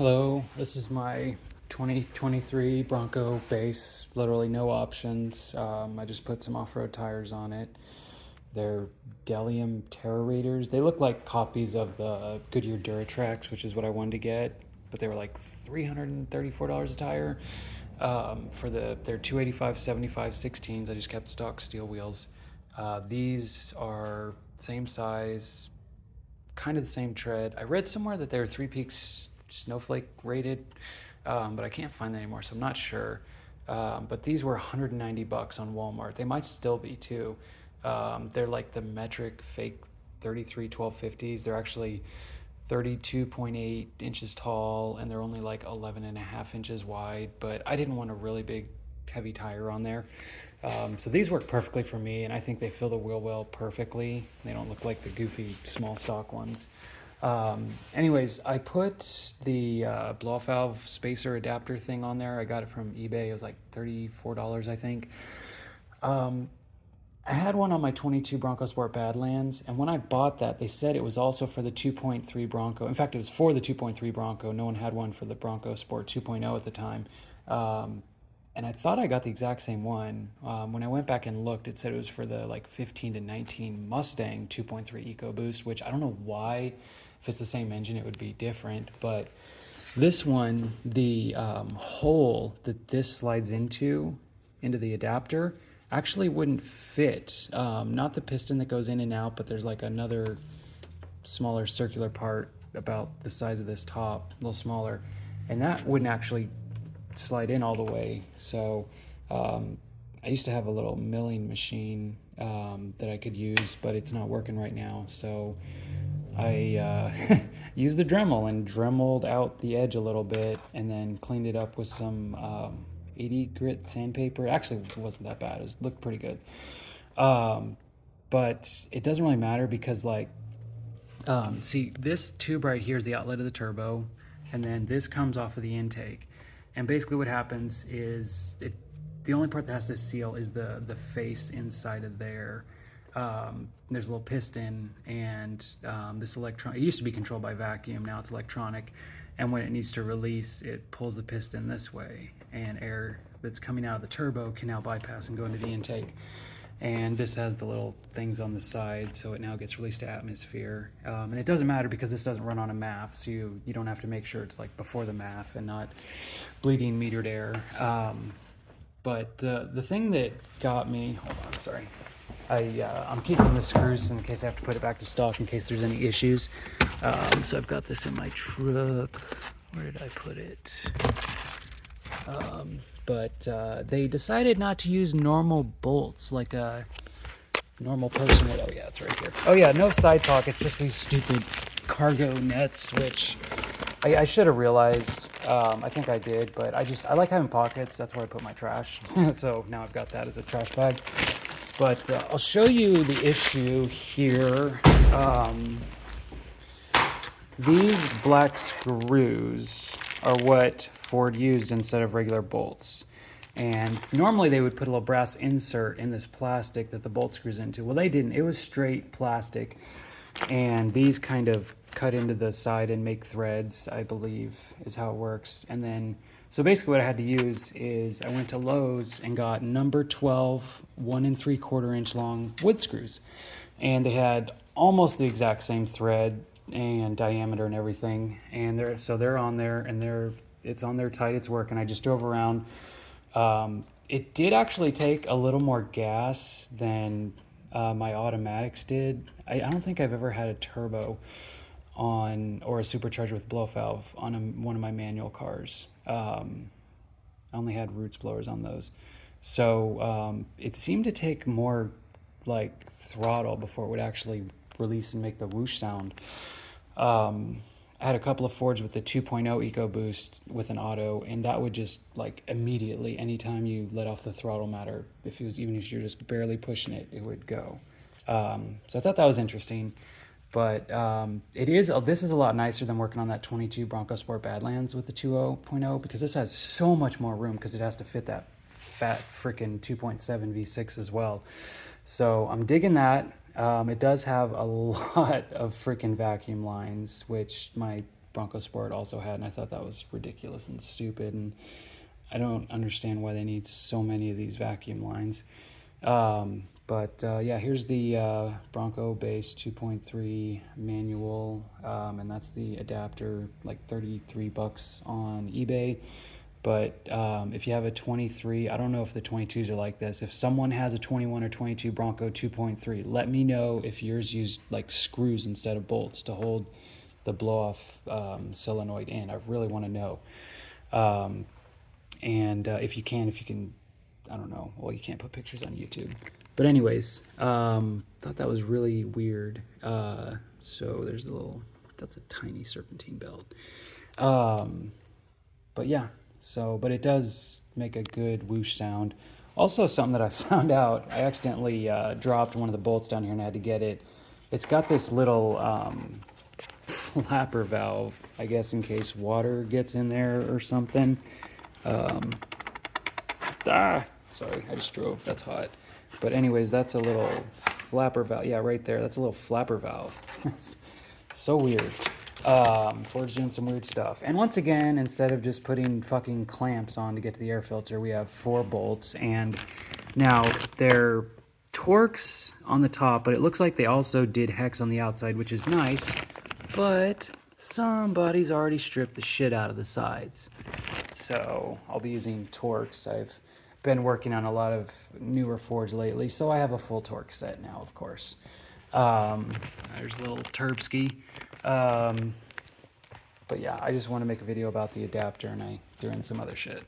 Hello, this is my 2023 Bronco base, literally no options. I just put some off-road tires on it. They're Delium Terra Raiders. They look like copies of the Goodyear Duratrax, which is what I wanted to get, but they were like $334 a tire. They're 285 75 16s. I just kept stock steel wheels. These are same size, kind of the same tread. I read somewhere that they're Three Peaks Snowflake rated, but I can't find that anymore, so I'm not sure. But these were 190 bucks on Walmart. They might still be too. They're like the metric fake 33 1250s. They're actually 32.8 inches tall, and they're only like 11 and a half inches wide. But I didn't want a really big heavy tire on there. So these work perfectly for me, and I think they fill the wheel well perfectly. They don't look like the goofy small stock ones. Anyways, I put the blow-off valve spacer adapter thing on there. I got it from eBay. It was like $34, I think. I had one on my 22 Bronco Sport Badlands, and when I bought that, they said it was also for the 2.3 Bronco. In fact, it was for the 2.3 Bronco. No one had one for the Bronco Sport 2.0 at the time. And I thought I got the exact same one. When I went back and looked, it said it was for the like 15 to 19 Mustang 2.3 EcoBoost, which I don't know why. If it's the same engine, it would be different. But this one, the hole that this slides into the adapter, actually wouldn't fit. Not the piston that goes in and out, but there's like another smaller circular part about the size of this top, a little smaller. And that wouldn't actually slide in all the way. So I used to have a little milling machine that I could use, but it's not working right now. So I used the Dremel and dremeled out the edge a little bit, and then cleaned it up with some 80 grit sandpaper. It actually wasn't that bad. It looked pretty good. But it doesn't really matter because see, this tube right here is the outlet of the turbo, and then this comes off of the intake. And basically what happens is the only part that has to seal is the face inside of there. There's a little piston, and this electron, it used to be controlled by vacuum, now it's electronic. And when it needs to release, it pulls the piston this way, and air that's coming out of the turbo can now bypass and go into the intake. And this has the little things on the side, so it now gets released to atmosphere. And it doesn't matter because this doesn't run on a MAF, so you don't have to make sure it's like before the MAF and not bleeding metered air. But the thing that got me, hold on, sorry. I'm keeping the screws in case I have to put it back to stock in case there's any issues. So I've got this in my truck. Where did I put it? But they decided not to use normal bolts like a normal person would. Oh yeah, it's right here. Oh yeah, no side pockets, just these stupid cargo nets, which I should have realized. I think I did, but I like having pockets. That's where I put my trash. So now I've got that as a trash bag. But I'll show you the issue here. These black screws are what Ford used instead of regular bolts. And normally they would put a little brass insert in this plastic that the bolt screws into. Well, they didn't. It was straight plastic. And these kind of cut into the side and make threads, I believe, is how it works. And then, so basically what I had to use is I went to Lowe's and got number 12, 1 3/4 inch long wood screws. And they had almost the exact same thread and diameter and everything. And they're on there, and it's on there tight, it's working. I just drove around. It did actually take a little more gas than my automatics did. I don't think I've ever had a turbo or a supercharger with blow valve on one of my manual cars. I only had roots blowers on those. So it seemed to take more like throttle before it would actually release and make the whoosh sound. I had a couple of Fords with the 2.0 EcoBoost with an auto, and that would just like immediately, anytime you let off the throttle matter, even if you're just barely pushing it, it would go. So I thought that was interesting. But this is a lot nicer than working on that 22 Bronco Sport Badlands with the 2.0 because this has so much more room because it has to fit that fat freaking 2.7 V6 as well. So I'm digging that. It does have a lot of freaking vacuum lines, which my Bronco Sport also had, and I thought that was ridiculous and stupid, and I don't understand why they need so many of these vacuum lines. Yeah, here's the Bronco Base 2.3 manual, and that's the adapter, like $33 on eBay. But if you have a 23, I don't know if the 22s are like this. If someone has a 21 or 22 Bronco 2.3, let me know if yours used like screws instead of bolts to hold the blow-off solenoid in. I really want to know. If you can, I don't know. Well, you can't put pictures on YouTube. But anyways, thought that was really weird. So there's the little, that's a tiny serpentine belt. But yeah, but it does make a good whoosh sound. Also, something that I found out, I accidentally dropped one of the bolts down here and I had to get it. It's got this little flapper valve, I guess, in case water gets in there or something. Sorry, I just drove. That's hot. But anyways, that's a little flapper valve. Yeah, right there. That's a little flapper valve. So weird. Ford's doing some weird stuff. And once again, instead of just putting fucking clamps on to get to the air filter, we have 4 bolts. And now they're Torx on the top, but it looks like they also did hex on the outside, which is nice. But somebody's already stripped the shit out of the sides. So I'll be using Torx. I've been working on a lot of newer Fords lately, so I have a full Torx set now, of course. There's a little Turbski. But yeah, I just want to make a video about the adapter, and I threw in some other shit.